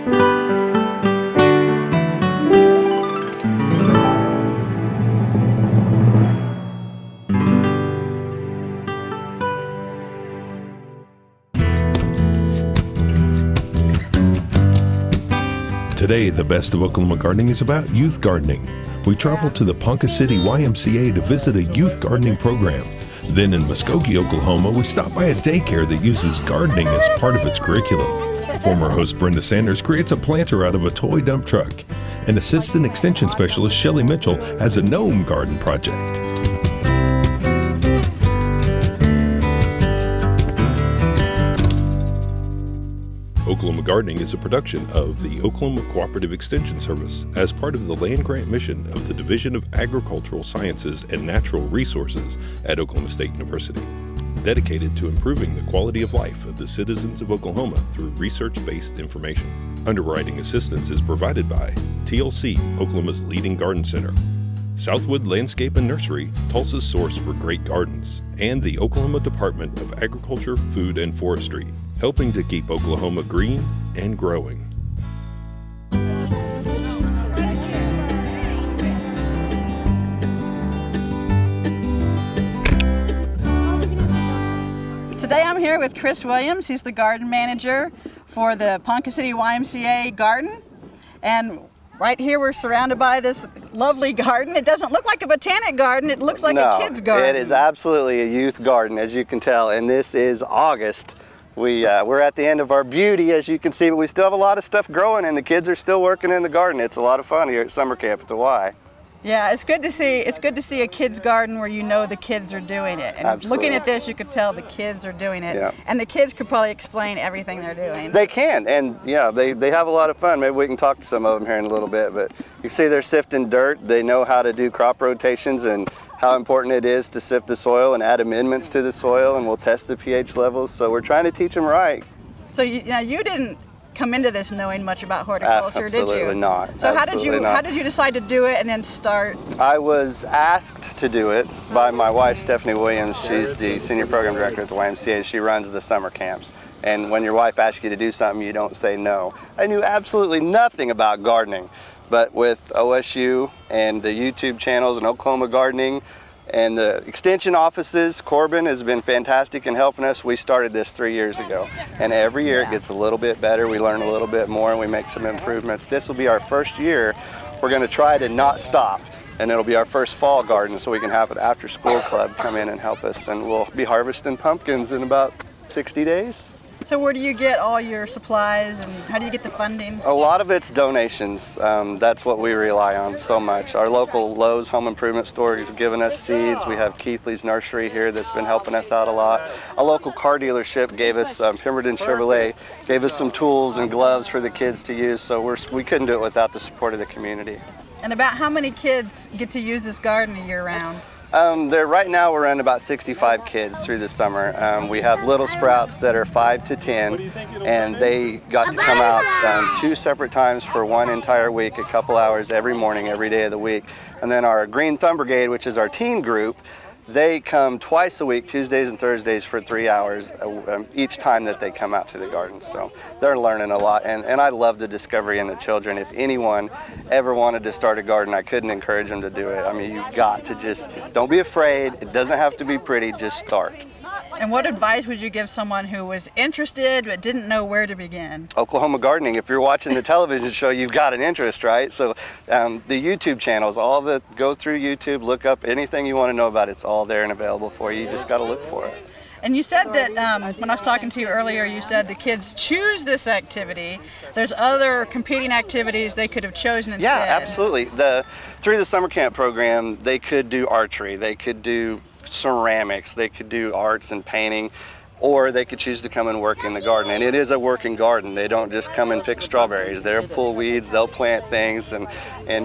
Today, the best of Oklahoma Gardening is about youth gardening. We travel to the Ponca City YMCA to visit a youth gardening program. Then in Muskogee, Oklahoma, we stop by a daycare that uses gardening as part of its curriculum. Former host Brenda Sanders creates a planter out of a toy dump truck. And Assistant Extension Specialist Shelly Mitchell has a gnome garden project. Oklahoma Gardening is a production of the Oklahoma Cooperative Extension Service as part of the land grant mission of the Division of Agricultural Sciences and Natural Resources at Oklahoma State University, dedicated to improving the quality of life of the citizens of Oklahoma through research-based information. Underwriting assistance is provided by TLC, Oklahoma's leading garden center, Southwood Landscape and Nursery, Tulsa's source for great gardens, and the Oklahoma Department of Agriculture, Food, and Forestry, helping to keep Oklahoma green and growing. Today I'm here with Chris Williams. He's the garden manager for the Ponca City YMCA garden. And right here we're surrounded by this lovely garden. It doesn't look like a botanic garden, it looks like a kid's garden. It is absolutely a youth garden, as you can tell, and this is August. We're at the end of our beauty, as you can see, but we still have a lot of stuff growing and the kids are still working in the garden. It's a lot of fun here at summer camp at the Y. Yeah, it's good to see a kid's garden where you know the kids are doing it. And Absolutely. Looking at this, you could tell the kids are doing it. Yeah. And the kids could probably explain everything they're doing. They can, and yeah, they have a lot of fun. Maybe we can talk to some of them here in a little bit, but you see they're sifting dirt. They know how to do crop rotations and how important it is to sift the soil and add amendments to the soil, and we'll test the pH levels. So we're trying to teach them right. So you didn't come into this knowing much about horticulture, did you? Absolutely not. So how Absolutely did you decide to do it and then start? I was asked to do it by my wife, Stephanie Williams. She's the senior program director at the YMCA. She runs the summer camps. And when your wife asks you to do something, you don't say no. I knew absolutely nothing about gardening, but with OSU and the YouTube channels and Oklahoma Gardening and the extension offices, Corbin has been fantastic in helping us. We started this 3 years ago, and every year it gets a little bit better. We learn a little bit more and we make some improvements. This will be our first year. We're going to try to not stop, and it'll be our first fall garden, so we can have an after school club come in and help us, and we'll be harvesting pumpkins in about 60 days. So where do you get all your supplies and how do you get the funding? A lot of it's donations. That's what we rely on so much. Our local Lowe's Home Improvement Store has given us seeds. We have Keithley's Nursery here that's been helping us out a lot. A local car dealership gave us, Pemberton Chevrolet, gave us some tools and gloves for the kids to use, so we couldn't do it without the support of the community. And about how many kids get to use this garden year round? Right now we're running about 65 kids through the summer. We have Little Sprouts that are 5 to 10, and they got to come out 2 separate times for 1 entire week, a couple hours every morning, every day of the week. And then our Green Thumb Brigade, which is our teen group, they come twice a week, Tuesdays and Thursdays, for 3 hours each time that they come out to the garden. So they're learning a lot, and I love the discovery in the children. If anyone ever wanted to start a garden, I couldn't encourage them to do it. I mean, you've got to just, don't be afraid. It doesn't have to be pretty, just start. And what advice would you give someone who was interested but didn't know where to begin? Oklahoma Gardening. If you're watching the television show, you've got an interest, right? So the YouTube channels, go through YouTube, look up anything you want to know about. It's all there and available for you. You just got to look for it. And you said that when I was talking to you earlier, you said the kids choose this activity. There's other competing activities they could have chosen instead. Yeah, absolutely. Through the summer camp program, they could do archery, they could do ceramics, they could do arts and painting, or they could choose to come and work in the garden. And it is a working garden. They don't just come and pick strawberries. They'll pull weeds, they'll plant things, and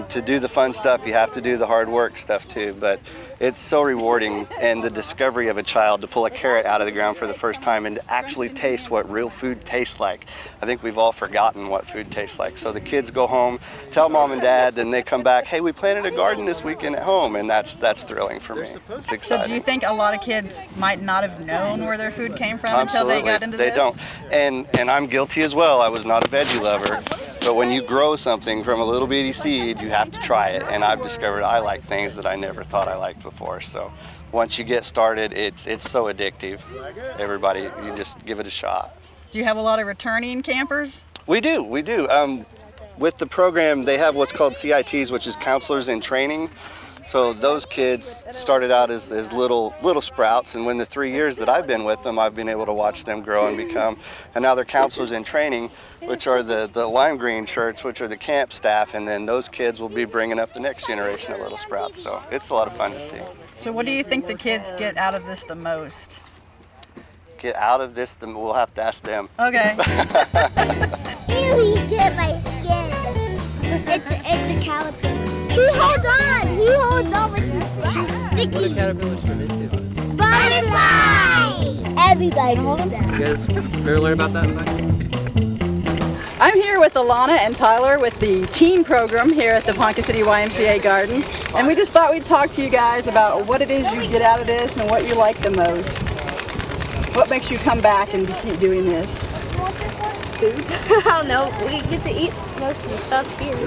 to do the fun stuff, you have to do the hard work stuff too. But it's so rewarding, and the discovery of a child to pull a carrot out of the ground for the first time and to actually taste what real food tastes like. I think we've all forgotten what food tastes like. So the kids go home, tell mom and dad, then they come back, hey, we planted a garden this weekend at home, and that's thrilling for me. It's exciting. So do you think a lot of kids might not have known where their food came from Absolutely. until they got into this? They don't. And I'm guilty as well. I was not a veggie lover. But when you grow something from a little bitty seed, you have to try it. And I've discovered I like things that I never thought I liked before. So once you get started, it's so addictive. Everybody, you just give it a shot. Do you have a lot of returning campers? We do. With the program, they have what's called CITs, which is counselors in training. So those kids started out as little sprouts, and when the 3 years that I've been with them, I've been able to watch them grow and become, and now they're counselors in training, which are the lime green shirts, which are the camp staff, and then those kids will be bringing up the next generation of little sprouts. So it's a lot of fun to see. So what do you think the kids get out of this the most? Get out of this, we'll have to ask them. Okay. Ew, he did my skin. It's a caterpillar. He holds on with his feet. Sticky. What do caterpillars turn into? Butterflies. Everybody knows that. You guys ever learn about that in class? I'm here with Alana and Tyler with the teen program here at the Ponca City YMCA Garden. And we just thought we'd talk to you guys about what it is you get out of this and what you like the most. What makes you come back and keep doing this? Food. I don't know. We get to eat most of the stuff here.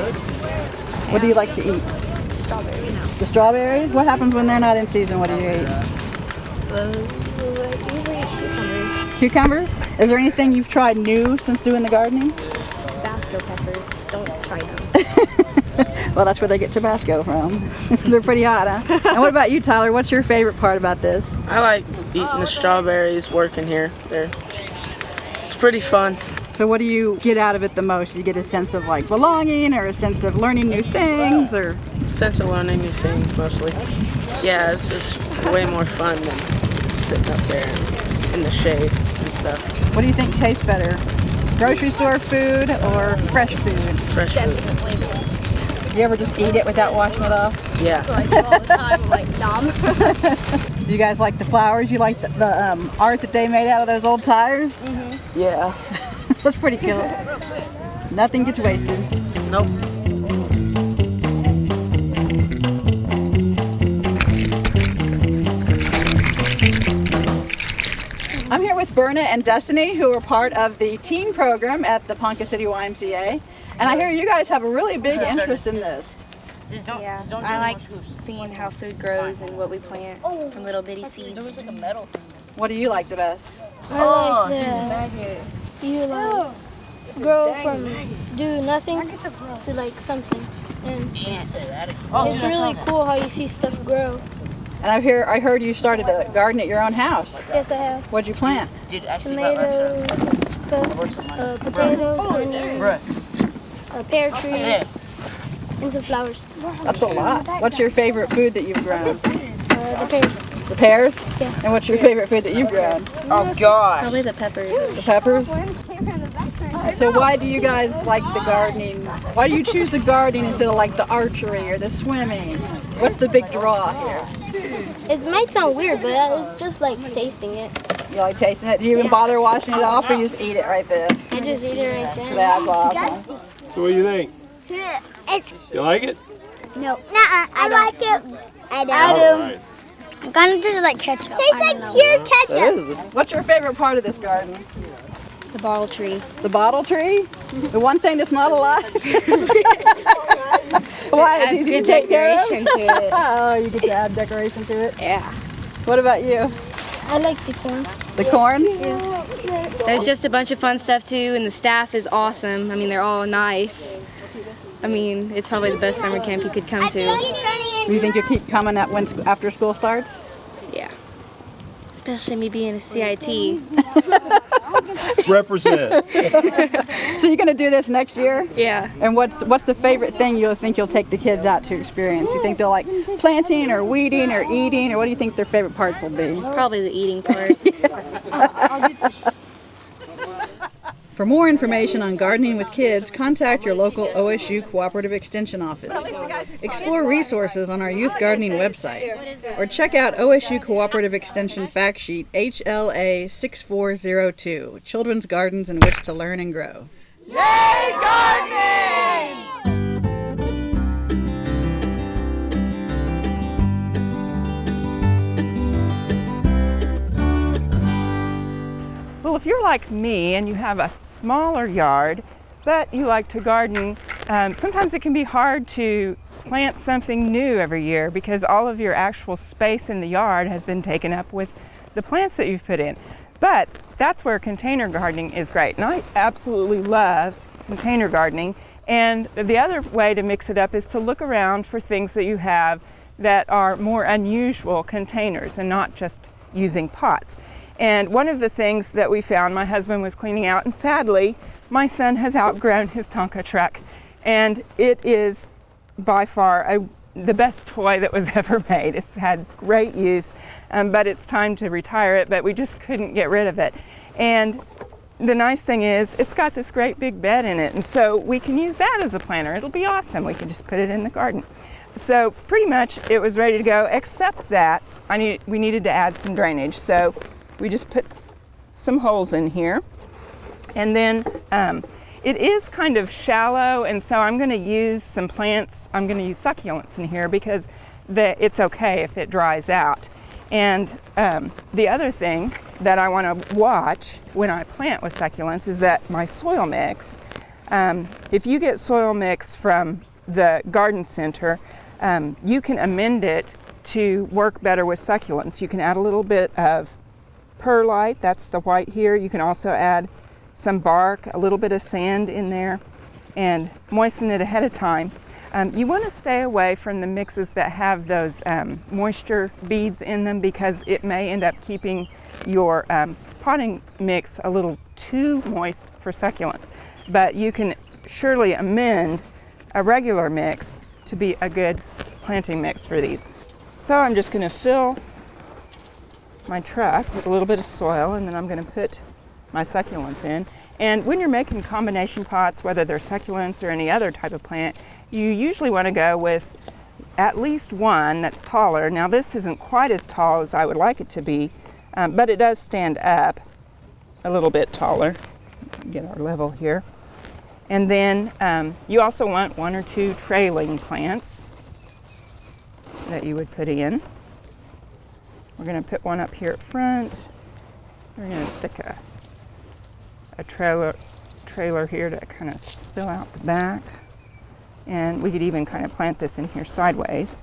What do you like to eat? Strawberries. The strawberries? What happens when they're not in season? What do you eat? Usually cucumbers. Cucumbers? Is there anything you've tried new since doing the gardening? Tabasco peppers. Don't try them. Well, that's where they get Tabasco from. They're pretty hot, huh? And what about you, Tyler? What's your favorite part about this? I like eating the strawberries, working here. It's pretty fun. So what do you get out of it the most? Do you get a sense of like belonging or a sense of learning new things or? Sense of learning new things mostly. Yeah, it's just way more fun than sitting up there in the shade and stuff. What do you think tastes better? Grocery store food or fresh food? Fresh food. Do you ever just eat it without washing it off? Yeah. All the time, like dumb. Do you guys like the flowers? You like the art that they made out of those old tires? Yeah. That's pretty cool. Nothing gets wasted. Nope. I'm here with Berna and Destiny, who are part of the teen program at the Ponca City YMCA. And I hear you guys have a really big interest in this. Yeah, I like seeing how food grows and what we plant from little bitty seeds. What do you like the best? I like that you like grow from do nothing to like something, and it's really cool how you see stuff grow. And I heard you started a garden at your own house. Yes, I have What'd you plant? tomatoes, potatoes, onions, a pear tree, and some flowers. That's a lot. What's your favorite food that you've grown? The pears. The pears? Yeah. And what's your favorite food that you've grown? Oh gosh. Probably the peppers. The peppers? So why do you guys like the gardening? Why do you choose the gardening instead of like the archery or the swimming? What's the big draw here? It might sound weird, but I just like tasting it. You like tasting it? Do you even bother washing it off or you just eat it right there? I just eat it right there. That's awesome. So what do you think? You like it? No. Nuh-uh. I like it. I do. All right. I'm kind of just like ketchup. Tastes like pure ketchup. What's your favorite part of this garden? The bottle tree. The bottle tree? The one thing that's not alive? Why? It's easy to take care of? Decoration to it. Oh, you get to add decoration to it? Yeah. What about you? I like the corn. The corn? There's just a bunch of fun stuff too, and the staff is awesome. I mean, they're all nice. I mean, it's probably the best summer camp you could come to. Do you think you'll keep coming at when after school starts? Yeah. Especially me being a CIT. Represent. So you're gonna do this next year? Yeah. And what's the favorite thing you'll take the kids out to experience? You think they'll like planting or weeding or eating, or what do you think their favorite parts will be? Probably the eating part. For more information on gardening with kids, contact your local OSU Cooperative Extension Office. Explore resources on our youth gardening website, or check out OSU Cooperative Extension fact sheet HLA 6402, Children's Gardens in Which to Learn and Grow. Yay, gardening! Well, if you're like me and you have a smaller yard, but you like to garden, sometimes it can be hard to plant something new every year because all of your actual space in the yard has been taken up with the plants that you've put in. But that's where container gardening is great. And I absolutely love container gardening. And the other way to mix it up is to look around for things that you have that are more unusual containers and not just using pots. And one of the things that we found, my husband was cleaning out, and sadly, my son has outgrown his Tonka truck. And it is by far the best toy that was ever made. It's had great use, but it's time to retire it, but we just couldn't get rid of it. And the nice thing is, it's got this great big bed in it, and so we can use that as a planter. It'll be awesome. We can just put it in the garden. So pretty much it was ready to go, except that we needed to add some drainage. So we just put some holes in here, and then it is kind of shallow, and so I'm going to use some plants. I'm going to use succulents in here because it's okay if it dries out. And the other thing that I want to watch when I plant with succulents is that my soil mix, if you get soil mix from the garden center, you can amend it to work better with succulents. You can add a little bit of perlite, that's the white here. You can also add some bark, a little bit of sand in there, and moisten it ahead of time. You want to stay away from the mixes that have those moisture beads in them because it may end up keeping your potting mix a little too moist for succulents. But you can surely amend a regular mix to be a good planting mix for these. So I'm just going to fill my truck with a little bit of soil, and then I'm going to put my succulents in. And when you're making combination pots, whether they're succulents or any other type of plant, you usually want to go with at least one that's taller. Now this isn't quite as tall as I would like it to be, but it does stand up a little bit taller. Get our level here. And then you also want one or two trailing plants that you would put in. We're going to put one up here at front. We're going to stick a trailer here to kind of spill out the back. And we could even kind of plant this in here sideways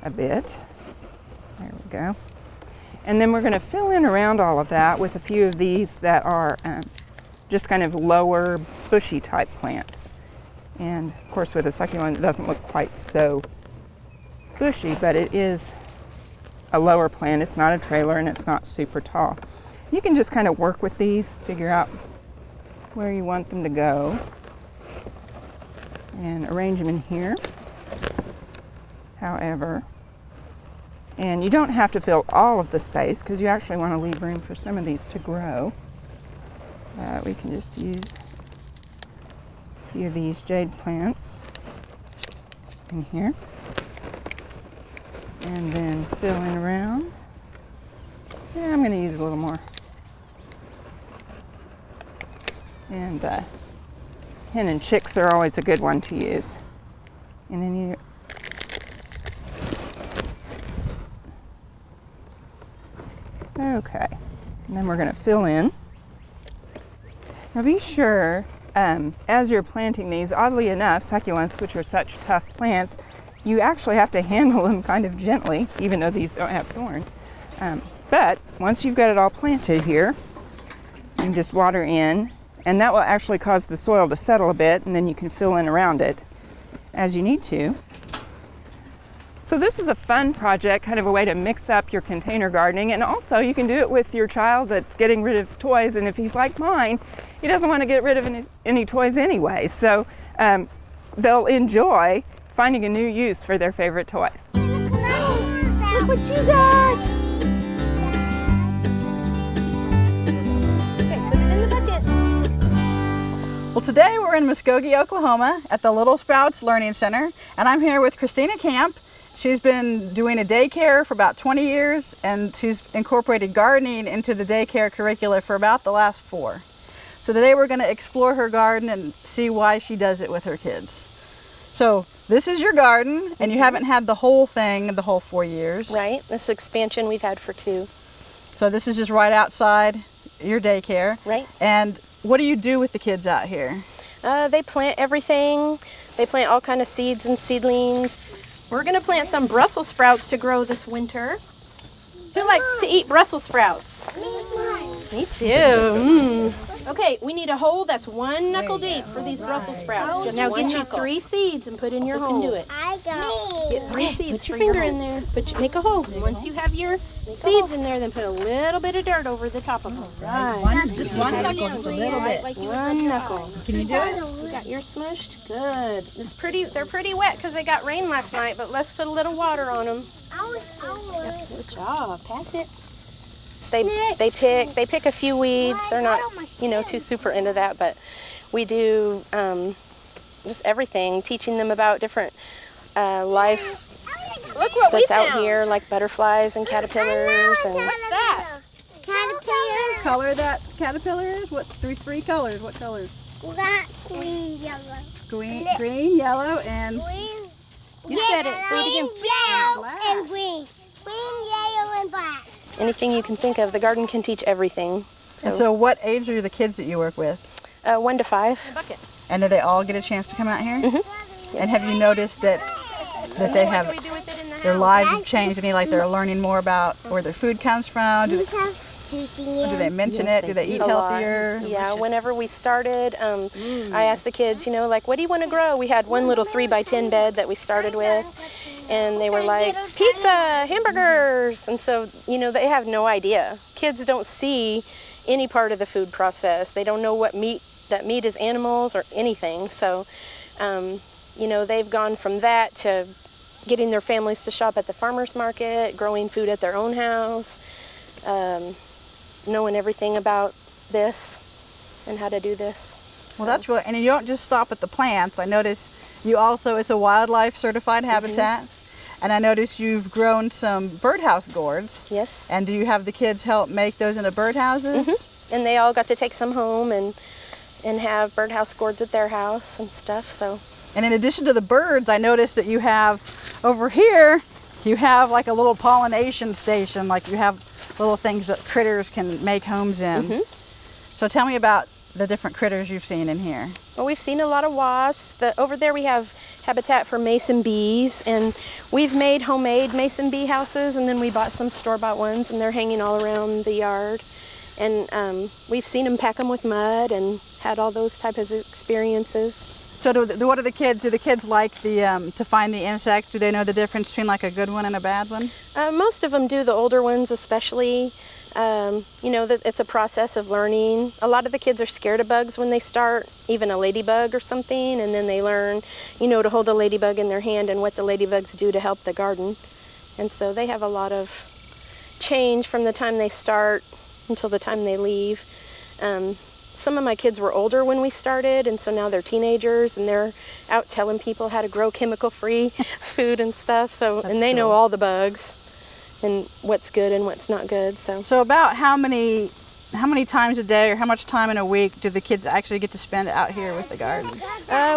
a bit. There we go. And then we're going to fill in around all of that with a few of these that are just kind of lower bushy type plants. And of course with a succulent it doesn't look quite so bushy, but it is a lower plant. It's not a trailer and it's not super tall. You can just kind of work with these, figure out where you want them to go, and arrange them in here. However, and you don't have to fill all of the space because you actually want to leave room for some of these to grow. We can just use a few of these jade plants in here, and then fill in around. Yeah, I'm going to use a little more. And hen and chicks are always a good one to use. And then you okay. And then we're going to fill in. Now be sure, as you're planting these, oddly enough, succulents, which are such tough plants, you actually have to handle them kind of gently, even though these don't have thorns. But once you've got it all planted here, you can just water in, and that will actually cause the soil to settle a bit, and then you can fill in around it as you need to. So this is a fun project, kind of a way to mix up your container gardening, and also you can do it with your child that's getting rid of toys, and if he's like mine, he doesn't want to get rid of any toys anyway. So they'll enjoy finding a new use for their favorite toys. Look what you got! Okay, put it in the bucket. Well, today we're in Muskogee, Oklahoma at the Little Sprouts Learning Center, and I'm here with Christina Camp. She's been doing a daycare for about 20 years, and she's incorporated gardening into the daycare curricula for about the last 4. So today we're going to explore her garden and see why she does it with her kids. So this is your garden, and you haven't had the whole thing the whole 4 years. Right, this expansion we've had for 2. So this is just right outside your daycare. Right. And what do you do with the kids out here? They plant everything. They plant all kind of seeds and seedlings. We're gonna plant some Brussels sprouts to grow this winter. Who likes to eat Brussels sprouts? Me too. Okay, we need a hole that's 1 knuckle deep for these Brussels sprouts. Just now get you 3 seeds and put in your hole. do it. I got Get 3 seeds. Put your finger in there. Make a hole. Once you have your seeds in there, then put a little bit of dirt over the top of them. Right. Just one knuckle, just a little bit. Like 1 knuckle. Can you do it? You got yours smushed? Good. It's pretty. They're pretty wet because they got rain last night, but let's put a little water on them. Good job. Pass it. They pick a few weeds. They're not, too super into that, but we do just everything, teaching them about different life that's out here, like butterflies and caterpillars. And What's that? caterpillar. Color that caterpillar is? What? Three colors. What colors? That green, yellow. Green, yellow, and Green. You said it. Say it again. Yellow and green. Green, yellow, and black. Anything you can think of. The garden can teach everything. And so what age are the kids that you work with? 1 to 5. And do they all get a chance to come out here? Mm-hmm. And have you noticed that they have their lives have changed? Any like they're learning more about where their food comes from? Do they mention it? Do they eat healthier? Yeah, whenever we started, I asked the kids, what do you want to grow? We had one little 3x10 bed that we started with, and they were like, pizza, hamburgers. And so, they have no idea. Kids don't see any part of the food process. They don't know what meat is animals or anything. So, they've gone from that to getting their families to shop at the farmer's market, growing food at their own house, knowing everything about this and how to do this. Well, that's really, and you don't just stop at the plants. I notice you also, it's a wildlife certified habitat. And I notice you've grown some birdhouse gourds. Yes. And do you have the kids help make those into birdhouses? And they all got to take some home and have birdhouse gourds at their house and stuff. So. And in addition to the birds, I noticed that you have over here, you have like a little pollination station, like you have little things that critters can make homes in. So tell me about the different critters you've seen in here. Well, we've seen a lot of wasps. Over there we have habitat for mason bees, and we've made homemade mason bee houses, and then we bought some store-bought ones, and they're hanging all around the yard. And we've seen them pack them with mud and had all those types of experiences. So what do the kids like to find the insects? Do they know the difference between like a good one and a bad one? Most of them do, the older ones especially. That it's a process of learning. A lot of the kids are scared of bugs when they start, even a ladybug or something, and then they learn, to hold a ladybug in their hand and what the ladybugs do to help the garden. And so they have a lot of change from the time they start until the time they leave. Some of my kids were older when we started, and so now they're teenagers, and they're out telling people how to grow chemical-free food and stuff. And they know all the bugs and what's good and what's not good. So about how many times a day or how much time in a week do the kids actually get to spend out here with the garden?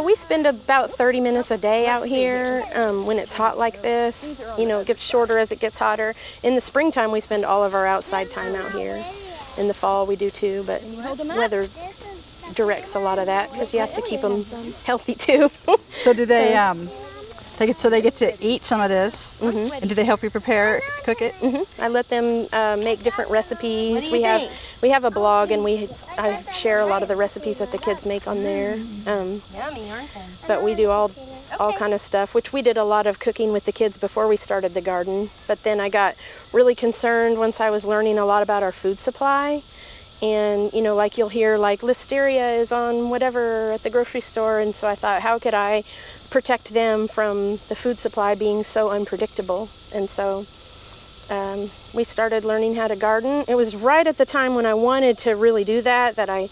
We spend about 30 minutes a day out here when it's hot like this. It gets shorter as it gets hotter. In the springtime, we spend all of our outside time out here. In the fall, we do too, but weather directs a lot of that because you have to keep them healthy too. So do they? They get to eat some of this, and do they help you cook it? I let them make different recipes. We have a blog, and I share a lot of the recipes that the kids make on there. Yummy, aren't they? But we do all kind of stuff, which we did a lot of cooking with the kids before we started the garden. But then I got really concerned once I was learning a lot about our food supply. And, like you'll hear, like listeria is on whatever at the grocery store. And so I thought, how could I protect them from the food supply being so unpredictable? And so we started learning how to garden. It was right at the time when I wanted to really do that I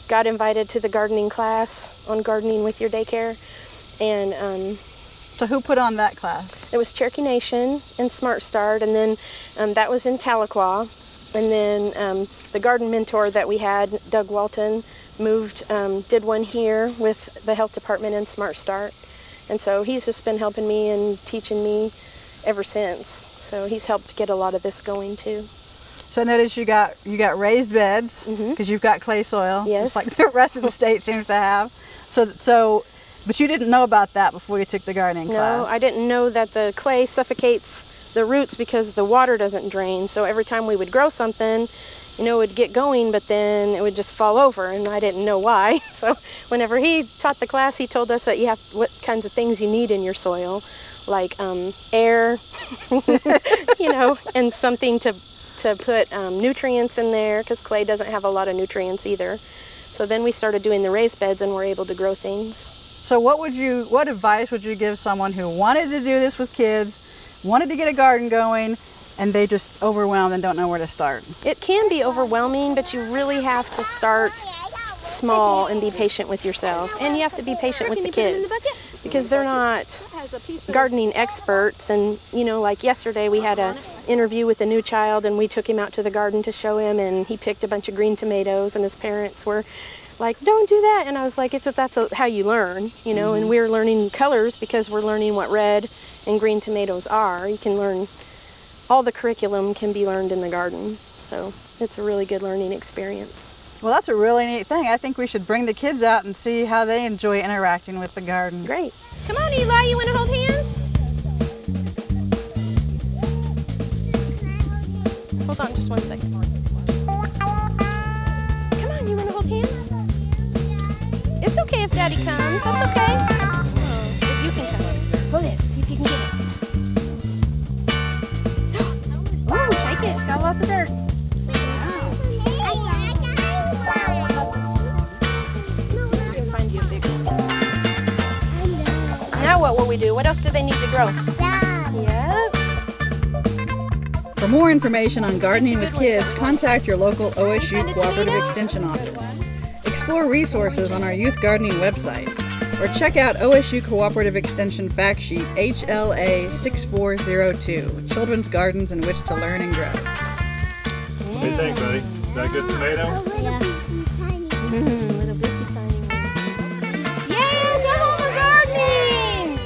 got invited to the gardening class on Gardening with Your Daycare. And so who put on that class? It was Cherokee Nation and Smart Start, and then that was in Tahlequah. And then the garden mentor that we had, Doug Walton, did one here with the health department and Smart Start. And so he's just been helping me and teaching me ever since. So he's helped get a lot of this going too. So I noticed you got raised beds because you've got clay soil, just like the rest of the state seems to have. But you didn't know about that before you took the gardening class. No, I didn't know that the clay suffocates the roots because the water doesn't drain. So every time we would grow something, you know, it would get going, but then it would just fall over, and I didn't know why. So whenever he taught the class, he told us that you have what kinds of things you need in your soil, like air, you know, and something to put nutrients in there, because clay doesn't have a lot of nutrients either. So then we started doing the raised beds and were able to grow things. So what advice would you give someone who wanted to do this with kids, wanted to get a garden going, and they just overwhelmed and don't know where to start? It can be overwhelming, but you really have to start small and be patient with yourself. And you have to be patient with the kids because they're not gardening experts. And, you know, like yesterday we had an interview with a new child and we took him out to the garden to show him, and he picked a bunch of green tomatoes and his parents were like, don't do that. And I was like, that's how you learn, you know, and we're learning colors because we're learning what red and green tomatoes are. You can learn, all the curriculum can be learned in the garden. So it's a really good learning experience. Well, that's a really neat thing. I think we should bring the kids out and see how they enjoy interacting with the garden. Great. Come on, Eli, you want to hold hands? Hold on just one second. Come on, you want to hold hands? It's okay if Daddy comes. That's okay. Oh, if you can come. Hold it. See if you can get it. Oh, take it. It's got lots of dirt. Now what will we do? What else do they need to grow? Yeah. For more information on gardening with kids, contact your local OSU Cooperative Extension Office. Explore resources on our youth gardening website, or check out OSU Cooperative Extension Fact Sheet HLA 6402, Children's Gardens in Which to Learn and Grow. What do you think, buddy? Is that a good tomato? Yeah. Little bitsy tiny one. Yay, double the gardening!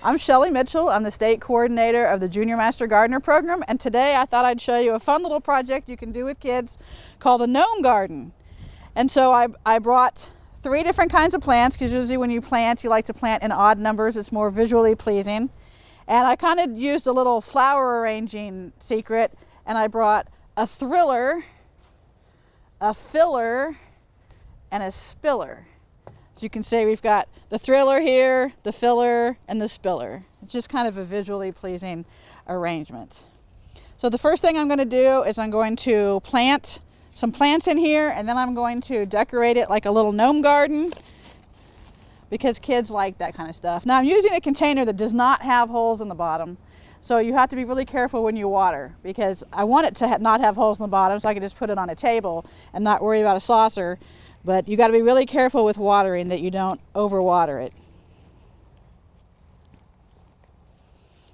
I'm Shelly Mitchell. I'm the state coordinator of the Junior Master Gardener program, and today I thought I'd show you a fun little project you can do with kids called a gnome garden. And so I brought 3 different kinds of plants, because usually when you plant, you like to plant in odd numbers. It's more visually pleasing. And I kind of used a little flower arranging secret, and I brought a thriller, a filler, and a spiller. So you can say we've got the thriller here, the filler, and the spiller. It's just kind of a visually pleasing arrangement. So the first thing I'm going to do is I'm going to plant some plants in here, and then I'm going to decorate it like a little gnome garden, because kids like that kind of stuff. Now I'm using a container that does not have holes in the bottom, so you have to be really careful when you water, because I want it to not have holes in the bottom so I can just put it on a table and not worry about a saucer. But you got to be really careful with watering, that you don't overwater it.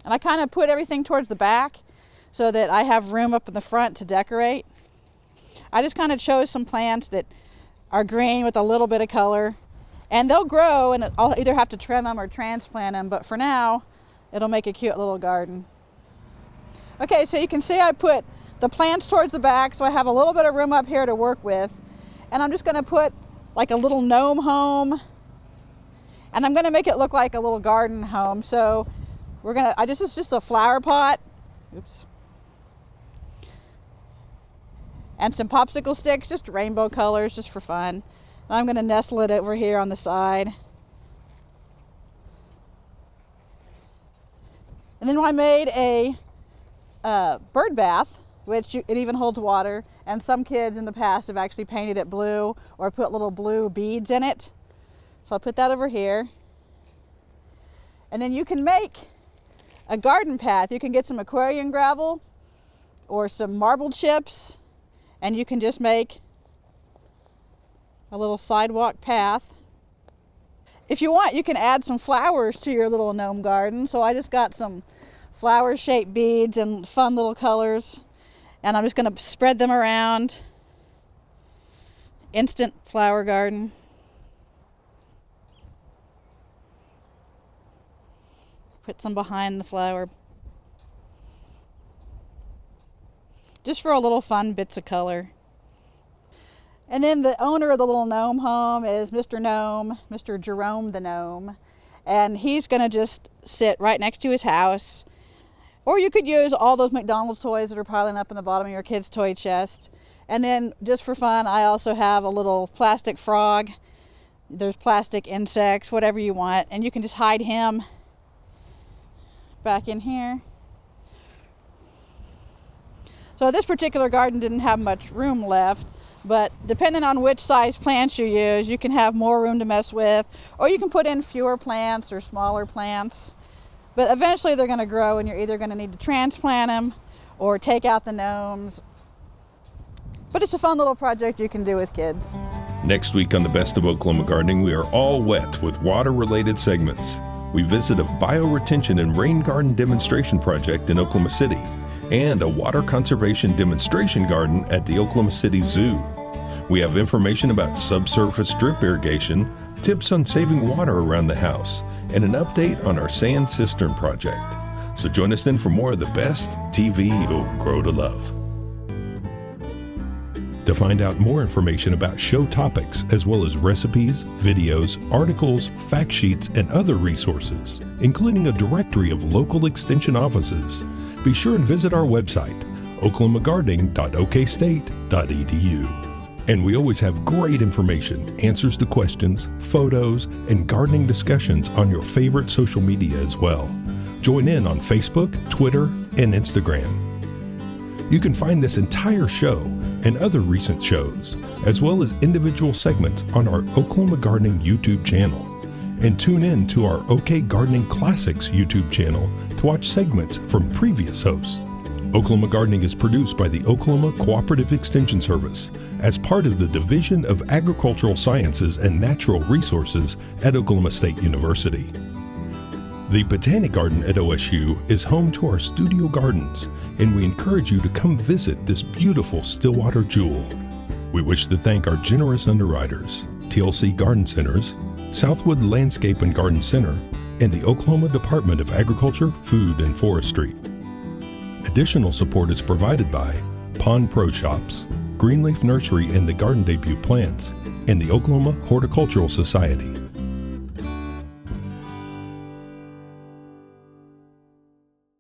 And I kind of put everything towards the back so that I have room up in the front to decorate. I just kind of chose some plants that are green with a little bit of color, and they'll grow, and I'll either have to trim them or transplant them, but for now it'll make a cute little garden. Okay, so you can see I put the plants towards the back, so I have a little bit of room up here to work with. And I'm just going to put like a little gnome home, and I'm going to make it look like a little garden home. So this is just a flower pot. Oops. And some popsicle sticks, just rainbow colors, just for fun. And I'm going to nestle it over here on the side. And then I made a bird bath, which it even holds water. And some kids in the past have actually painted it blue or put little blue beads in it. So I'll put that over here. And then you can make a garden path. You can get some aquarium gravel or some marble chips, and you can just make a little sidewalk path. If you want, you can add some flowers to your little gnome garden. So I just got some flower-shaped beads and fun little colors. And I'm just going to spread them around. Instant flower garden. Put some behind the flower. just for a little fun bits of color. And then the owner of the little gnome home is Mr. Gnome, Mr. Jerome the Gnome. And he's going to just sit right next to his house. Or you could use all those McDonald's toys that are piling up in the bottom of your kid's toy chest. And then just for fun, I also have a little plastic frog. There's plastic insects, whatever you want. And you can just hide him back in here. So this particular garden didn't have much room left. But depending on which size plants you use, you can have more room to mess with, or you can put in fewer plants or smaller plants. But eventually they're going to grow, and you're either going to need to transplant them or take out the gnomes. But it's a fun little project you can do with kids. Next week on the Best of Oklahoma Gardening, we are all wet with water-related segments. We visit a bioretention and rain garden demonstration project in Oklahoma City, and a water conservation demonstration garden at the Oklahoma City Zoo. We have information about subsurface drip irrigation, tips on saving water around the house, and an update on our sand cistern project. So join us then for more of the best TV you'll grow to love. To find out more information about show topics, as well as recipes, videos, articles, fact sheets, and other resources, including a directory of local extension offices, be sure and visit our website, oklahomagardening.okstate.edu. And we always have great information, answers to questions, photos, and gardening discussions on your favorite social media as well. Join in on Facebook, Twitter, and Instagram. You can find this entire show and other recent shows, as well as individual segments on our Oklahoma Gardening YouTube channel. And tune in to our OK Gardening Classics YouTube channel to watch segments from previous hosts. Oklahoma Gardening is produced by the Oklahoma Cooperative Extension Service as part of the Division of Agricultural Sciences and Natural Resources at Oklahoma State University. The Botanic Garden at OSU is home to our studio gardens, and we encourage you to come visit this beautiful Stillwater jewel. We wish to thank our generous underwriters, TLC Garden Centers, Southwood Landscape and Garden Center, and the Oklahoma Department of Agriculture, Food, and Forestry. Additional support is provided by Pond Pro Shops, Greenleaf Nursery and the Garden Debut Plants, and the Oklahoma Horticultural Society.